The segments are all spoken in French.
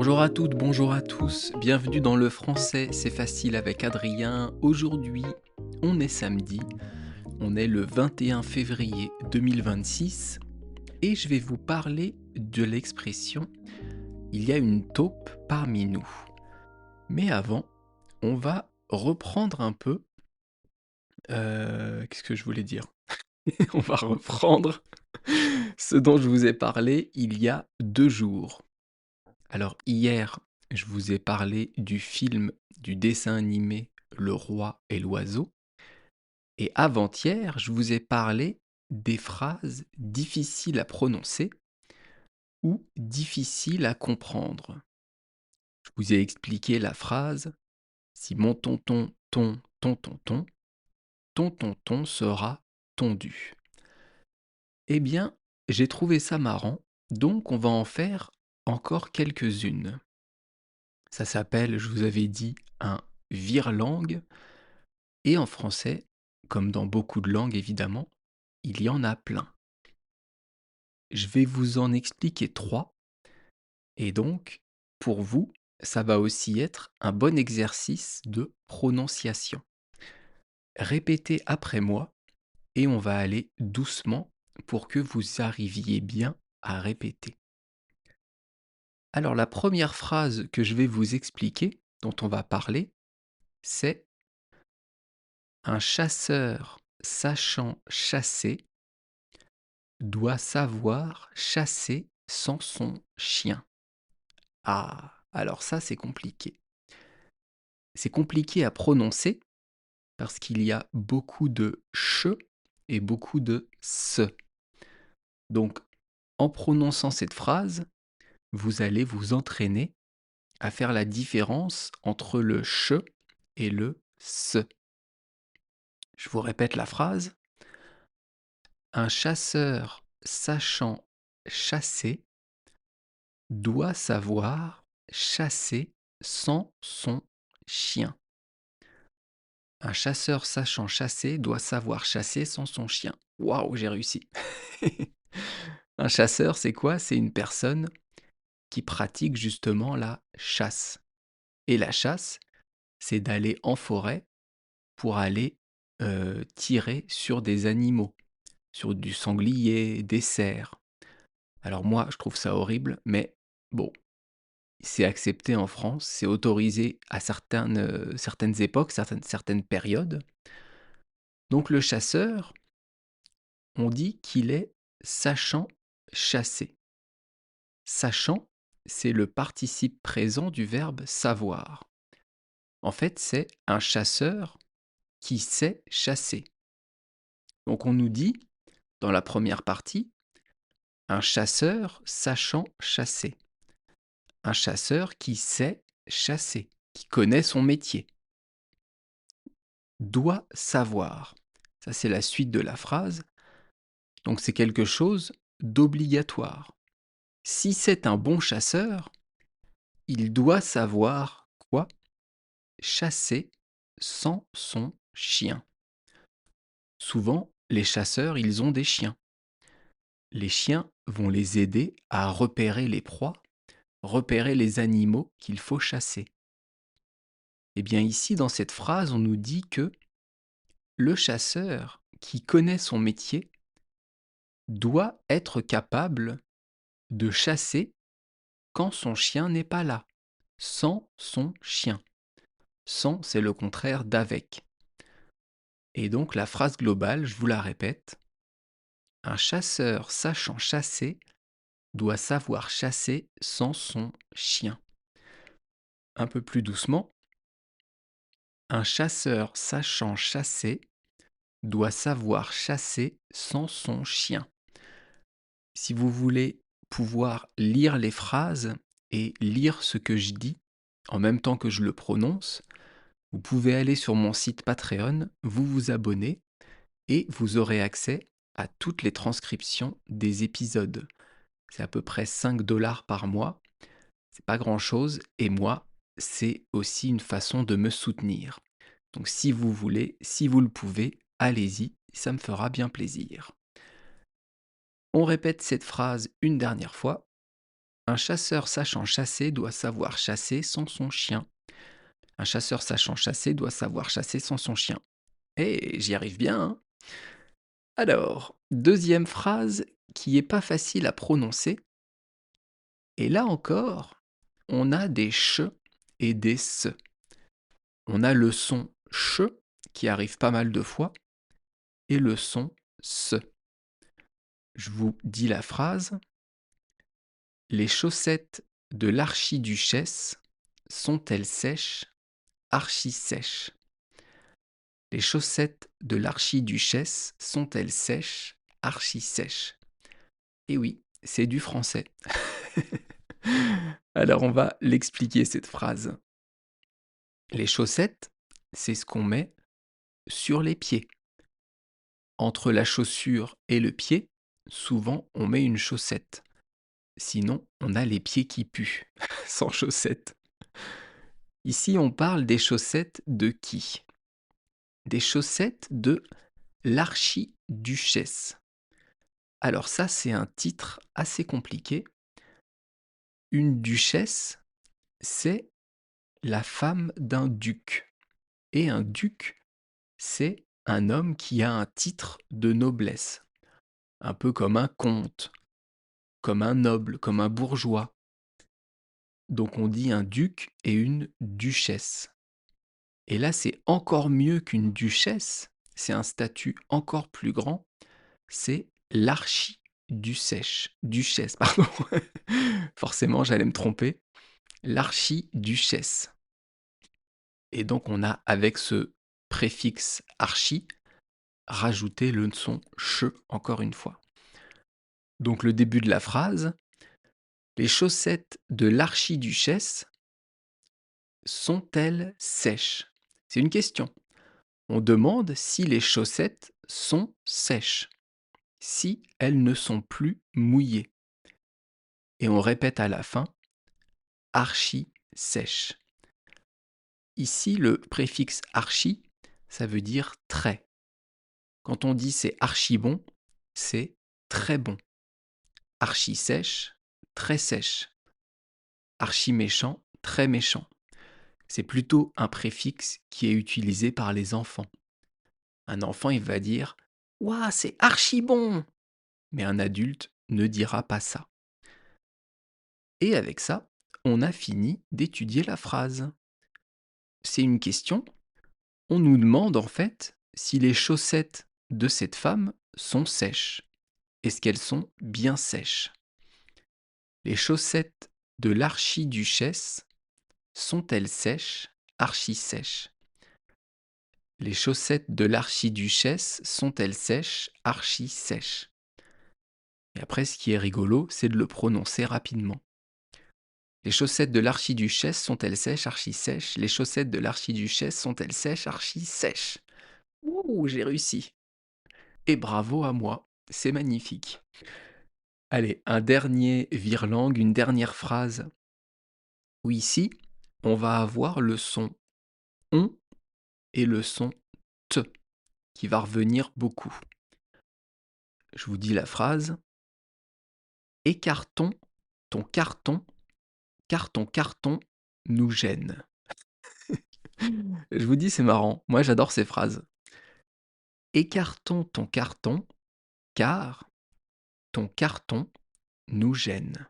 Bonjour à toutes, bonjour à tous, bienvenue dans le français, c'est facile avec Adrien. Aujourd'hui, on est samedi, on est le 21 février 2026 et je vais vous parler de l'expression il y a une taupe parmi nous. Mais avant, on va reprendre un peu. Qu'est-ce que je voulais dire? On va reprendre ce dont je vous ai parlé il y a 2 jours. Alors hier, je vous ai parlé du film, du dessin animé Le Roi et l'Oiseau. Et avant-hier, je vous ai parlé des phrases difficiles à prononcer ou difficiles à comprendre. Je vous ai expliqué la phrase si mon tonton, ton tonton sera tondu. Eh bien, j'ai trouvé ça marrant, donc on va en faire encore quelques-unes. Ça s'appelle, je vous avais dit, un vire-langue. Et en français, comme dans beaucoup de langues évidemment, il y en a plein. Je vais vous en expliquer 3. Et donc, pour vous, ça va aussi être un bon exercice de prononciation. Répétez après moi et on va aller doucement pour que vous arriviez bien à répéter. Alors la première phrase que je vais vous expliquer, dont on va parler, c'est un chasseur sachant chasser doit savoir chasser sans son chien. Ah, alors ça c'est compliqué. C'est compliqué à prononcer parce qu'il y a beaucoup de ch et beaucoup de s. Donc en prononçant cette phrase, vous allez vous entraîner à faire la différence entre le ch et le s. Je vous répète la phrase. Un chasseur sachant chasser doit savoir chasser sans son chien. Un chasseur sachant chasser doit savoir chasser sans son chien. Waouh, j'ai réussi. Un chasseur, c'est quoi? C'est une personne qui pratique justement la chasse. Et la chasse, c'est d'aller en forêt pour aller tirer sur des animaux, sur du sanglier, des cerfs. Alors moi, je trouve ça horrible, mais bon, c'est accepté en France, c'est autorisé à certaines époques, certaines périodes. Donc le chasseur, on dit qu'il est sachant chasser. Sachant, c'est le participe présent du verbe savoir. En fait, c'est un chasseur qui sait chasser. Donc on nous dit, dans la première partie, un chasseur sachant chasser. Un chasseur qui sait chasser, qui connaît son métier. Doit savoir. Ça, c'est la suite de la phrase. Donc c'est quelque chose d'obligatoire. Si c'est un bon chasseur, il doit savoir quoi? Chasser sans son chien. Souvent, les chasseurs, ils ont des chiens. Les chiens vont les aider à repérer les proies, repérer les animaux qu'il faut chasser. Et bien ici, dans cette phrase, on nous dit que le chasseur qui connaît son métier doit être capable de chasser quand son chien n'est pas là, sans son chien. Sans, c'est le contraire d'avec. Et donc la phrase globale, je vous la répète. Un chasseur sachant chasser doit savoir chasser sans son chien. Un peu plus doucement. Un chasseur sachant chasser doit savoir chasser sans son chien. Si vous voulez pouvoir lire les phrases et lire ce que je dis en même temps que je le prononce, vous pouvez aller sur mon site Patreon, vous vous abonner et vous aurez accès à toutes les transcriptions des épisodes. C'est à peu près 5 $ par mois. C'est pas grand-chose et moi, c'est aussi une façon de me soutenir. Donc si vous voulez, si vous le pouvez, allez-y, ça me fera bien plaisir. On répète cette phrase une dernière fois. Un chasseur sachant chasser doit savoir chasser sans son chien. Un chasseur sachant chasser doit savoir chasser sans son chien. Eh, j'y arrive bien, hein. Alors, deuxième phrase qui est pas facile à prononcer. Et là encore, on a des ch et des s. On a le son ch qui arrive pas mal de fois et le son s. Je vous dis la phrase. Les chaussettes de l'archiduchesse sont-elles sèches, archi-sèches? Les chaussettes de l'archiduchesse sont-elles sèches, archi-sèches? Eh oui, c'est du français. Alors on va l'expliquer cette phrase. Les chaussettes, c'est ce qu'on met sur les pieds. Entre la chaussure et le pied, souvent on met une chaussette. Sinon, on a les pieds qui puent, sans chaussettes. Ici, on parle des chaussettes de qui? Des chaussettes de l'archiduchesse. Alors ça, c'est un titre assez compliqué. Une duchesse, c'est la femme d'un duc. Et un duc, c'est un homme qui a un titre de noblesse. Un peu comme un comte, comme un noble, comme un bourgeois. Donc on dit un duc et une duchesse. Et là, c'est encore mieux qu'une duchesse, c'est un statut encore plus grand, c'est l'archiduchesse. Duchesse, pardon. Forcément, j'allais me tromper. L'archiduchesse. Et donc, on a, avec ce préfixe archi, rajouté le son che encore une fois. Donc, le début de la phrase, les chaussettes de l'archiduchesse sont-elles sèches? C'est une question. On demande si les chaussettes sont sèches, si elles ne sont plus mouillées. Et on répète à la fin, archi sèche. Ici, le préfixe archi, ça veut dire très. Quand on dit c'est archi bon, c'est très bon. Archi sèche, très sèche. Archi méchant, très méchant. C'est plutôt un préfixe qui est utilisé par les enfants. Un enfant, il va dire ouah, c'est archi bon. Mais un adulte ne dira pas ça. Et avec ça, on a fini d'étudier la phrase. C'est une question. On nous demande en fait si les chaussettes de cette femme sont sèches. Est-ce qu'elles sont bien sèches? Les chaussettes de l'archiduchesse sont-elles sèches, archi-sèches? Les chaussettes de l'archiduchesse sont-elles sèches, archi-sèches? Et après, ce qui est rigolo, c'est de le prononcer rapidement. Les chaussettes de l'archiduchesse sont-elles sèches, archi-sèches? Les chaussettes de l'archiduchesse sont-elles sèches, archi-sèches? Ouh, j'ai réussi. Et bravo à moi, c'est magnifique. Allez, un dernier vire-langue, une dernière phrase où ici, on va avoir le son on et le son te qui va revenir beaucoup. Je vous dis la phrase. Écartons ton carton, car ton carton nous gêne. Je vous dis, c'est marrant. Moi, j'adore ces phrases. Écartons ton carton, car ton carton nous gêne.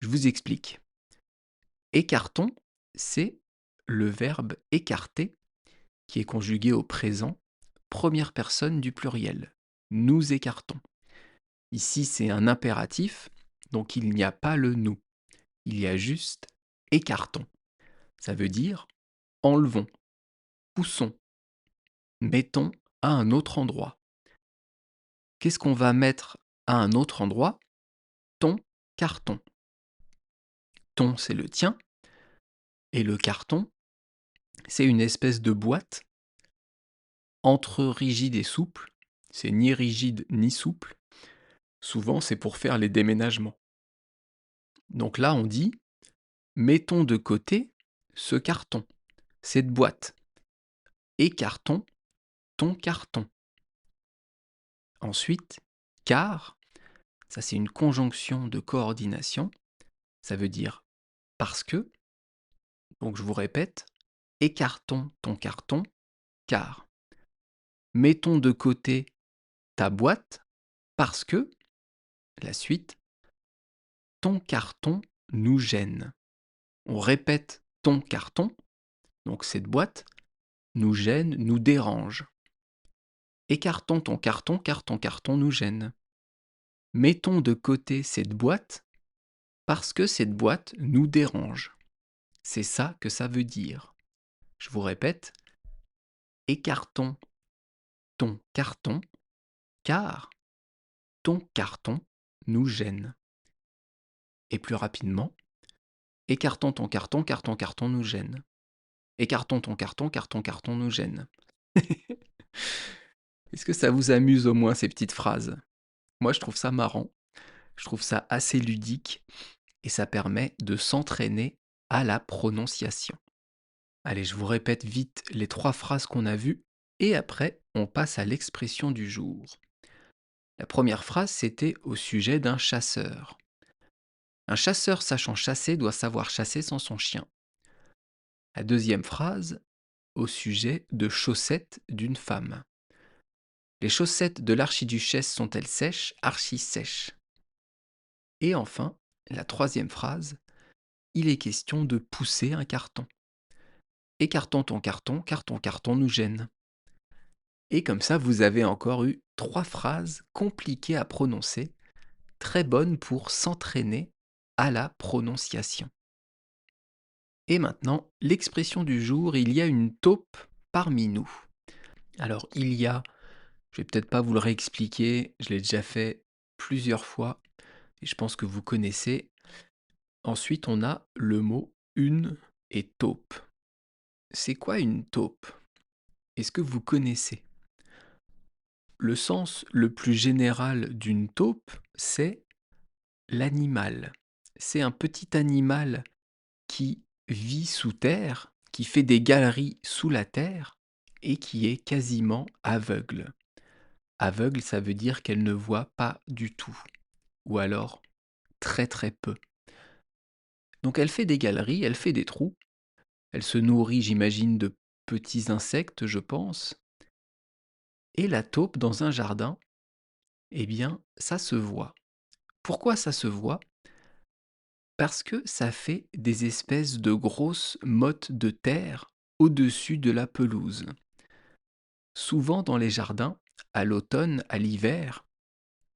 Je vous explique. Écartons, c'est le verbe écarter qui est conjugué au présent, première personne du pluriel. Nous écartons. Ici, c'est un impératif, donc il n'y a pas le nous. Il y a juste écartons. Ça veut dire enlevons, poussons, mettons à un autre endroit. Qu'est-ce qu'on va mettre à un autre endroit? Ton carton. Ton, c'est le tien, et le carton, c'est une espèce de boîte entre rigide et souple. C'est ni rigide ni souple. Souvent, c'est pour faire les déménagements. Donc là, on dit mettons de côté ce carton, cette boîte. Écartons ton carton. Ensuite, car, ça c'est une conjonction de coordination. ça veut dire parce que, donc je vous répète, écartons ton carton, car mettons de côté ta boîte, parce que, la suite, ton carton nous gêne. On répète ton carton, donc cette boîte, nous gêne, nous dérange. Écartons ton carton car ton carton nous gêne. Mettons de côté cette boîte parce que cette boîte nous dérange. C'est ça que ça veut dire. Je vous répète, écartons ton carton car ton carton nous gêne. Et plus rapidement, écartons ton carton car ton carton nous gêne. Écartons ton carton car ton carton nous gêne. Est-ce que ça vous amuse au moins ces petites phrases? Moi je trouve ça marrant, je trouve ça assez ludique et ça permet de s'entraîner à la prononciation. Allez, je vous répète vite les 3 phrases qu'on a vues et après on passe à l'expression du jour. La première phrase, c'était au sujet d'un chasseur. Un chasseur sachant chasser doit savoir chasser sans son chien. La deuxième phrase, au sujet de chaussettes d'une femme. Les chaussettes de l'archiduchesse sont-elles sèches, archi-sèches? Et enfin, la troisième phrase, il est question de pousser un carton. Écartons ton carton car ton carton nous gêne. Et comme ça, vous avez encore eu 3 phrases compliquées à prononcer, très bonnes pour s'entraîner à la prononciation. Et maintenant, l'expression du jour, il y a une taupe parmi nous. Alors, il y a, je vais peut-être pas vous le réexpliquer, je l'ai déjà fait plusieurs fois et je pense que vous connaissez. Ensuite, on a le mot une et taupe. C'est quoi une taupe? Est-ce que vous connaissez? Le sens le plus général d'une taupe, c'est l'animal. C'est un petit animal qui vit sous terre, qui fait des galeries sous la terre et qui est quasiment aveugle. Aveugle, ça veut dire qu'elle ne voit pas du tout, ou alors très très peu. Donc elle fait des galeries, elle fait des trous, elle se nourrit, j'imagine, de petits insectes, je pense. Et la taupe dans un jardin, eh bien, ça se voit. Pourquoi ça se voit? Parce que ça fait des espèces de grosses mottes de terre au-dessus de la pelouse. Souvent dans les jardins, à l'automne, à l'hiver,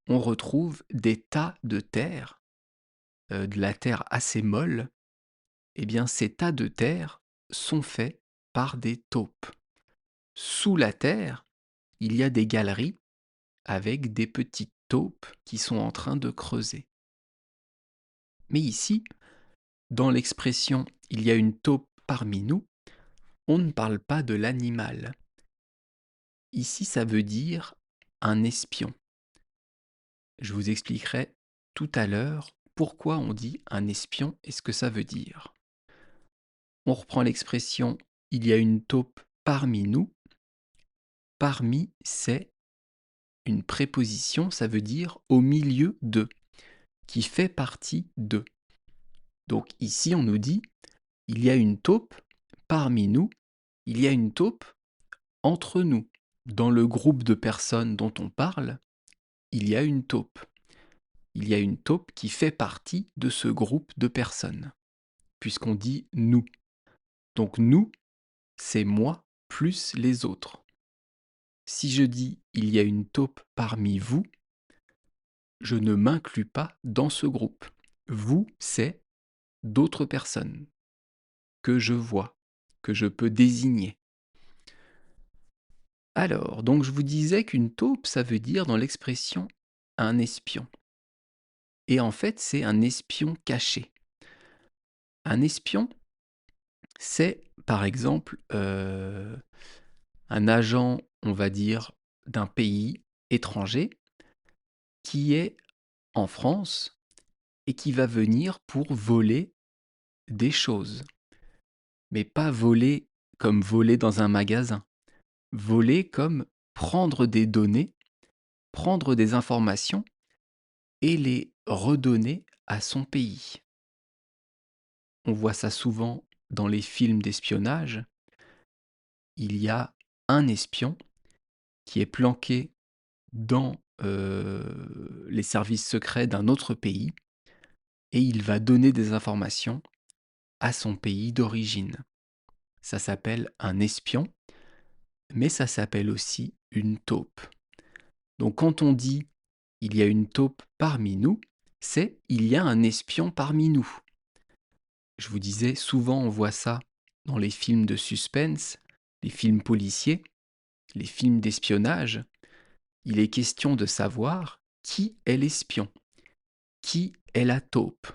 on retrouve des tas de terre, de la terre assez molle. Eh bien, ces tas de terre sont faits par des taupes. Sous la terre, il y a des galeries avec des petites taupes qui sont en train de creuser. Mais ici, dans l'expression «il y a une taupe parmi nous», on ne parle pas de l'animal. Ici, ça veut dire un espion. Je vous expliquerai tout à l'heure pourquoi on dit un espion et ce que ça veut dire. On reprend l'expression «il y a une taupe parmi nous». Parmi, c'est une préposition, ça veut dire au milieu de, qui fait partie de. Donc ici, on nous dit il y a une taupe parmi nous, il y a une taupe entre nous. Dans le groupe de personnes dont on parle, il y a une taupe. Il y a une taupe qui fait partie de ce groupe de personnes, puisqu'on dit nous. Donc nous, c'est moi plus les autres. Si je dis il y a une taupe parmi vous, je ne m'inclus pas dans ce groupe. Vous, c'est d'autres personnes que je vois, que je peux désigner. Alors, donc je vous disais qu'une taupe, ça veut dire dans l'expression un espion. Et en fait, c'est un espion caché. Un espion, c'est par exemple un agent, on va dire, d'un pays étranger qui est en France et qui va venir pour voler des choses. Mais pas voler comme voler dans un magasin. Voler comme prendre des données, prendre des informations et les redonner à son pays. on voit ça souvent dans les films d'espionnage. Il y a un espion qui est planqué dans les services secrets d'un autre pays et il va donner des informations à son pays d'origine. Ça s'appelle un espion, mais ça s'appelle aussi une taupe. Donc quand on dit il y a une taupe parmi nous, c'est il y a un espion parmi nous. Je vous disais, souvent on voit ça dans les films de suspense, les films policiers, les films d'espionnage. Il est question de savoir qui est l'espion, qui est la taupe.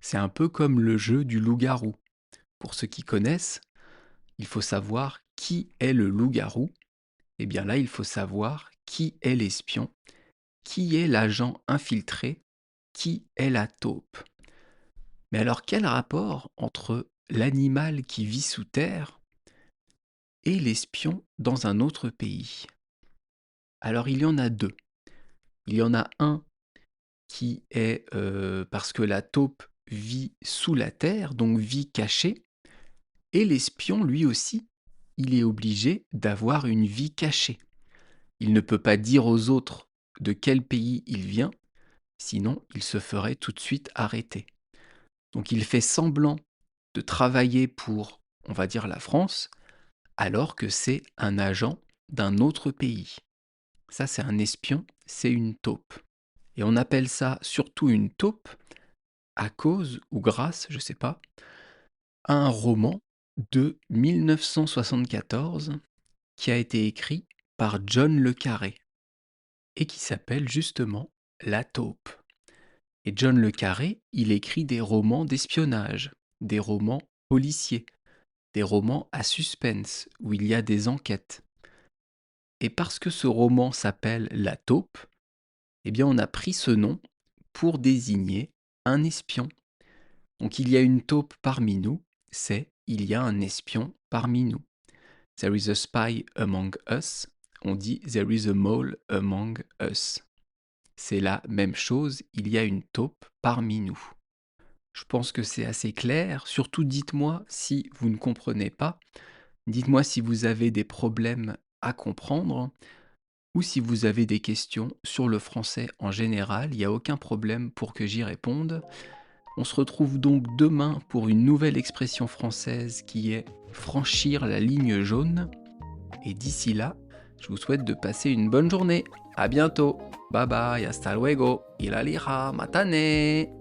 C'est un peu comme le jeu du loup-garou. Pour ceux qui connaissent, il faut savoir qui est le loup-garou. Et bien là, il faut savoir qui est l'espion, qui est l'agent infiltré, qui est la taupe. Mais alors quel rapport entre l'animal qui vit sous terre et l'espion dans un autre pays? Alors il y en a deux. Il y en a un qui est parce que la taupe vit sous la terre, donc vit cachée, et l'espion, lui aussi, il est obligé d'avoir une vie cachée. Il ne peut pas dire aux autres de quel pays il vient, sinon il se ferait tout de suite arrêter. Donc il fait semblant de travailler pour, on va dire, la France, alors que c'est un agent d'un autre pays. Ça, c'est un espion, c'est une taupe. Et on appelle ça surtout une taupe à cause ou grâce, je sais pas, à un roman de 1974 qui a été écrit par John le Carré et qui s'appelle justement La taupe. Et John le Carré, il écrit des romans d'espionnage, des romans policiers, des romans à suspense où il y a des enquêtes. Et parce que ce roman s'appelle La taupe, eh bien on a pris ce nom pour désigner un espion. Donc il y a une taupe parmi nous, c'est il y a un espion parmi nous. There is a spy among us. On dit there is a mole among us. C'est la même chose, il y a une taupe parmi nous. Je pense que c'est assez clair, surtout dites-moi si vous ne comprenez pas, dites-moi si vous avez des problèmes à comprendre ou si vous avez des questions sur le français en général, il n'y a aucun problème pour que j'y réponde. On se retrouve donc demain pour une nouvelle expression française qui est franchir la ligne jaune. Et d'ici là, je vous souhaite de passer une bonne journée. À bientôt. Bye bye, hasta luego. Ilalira, matane.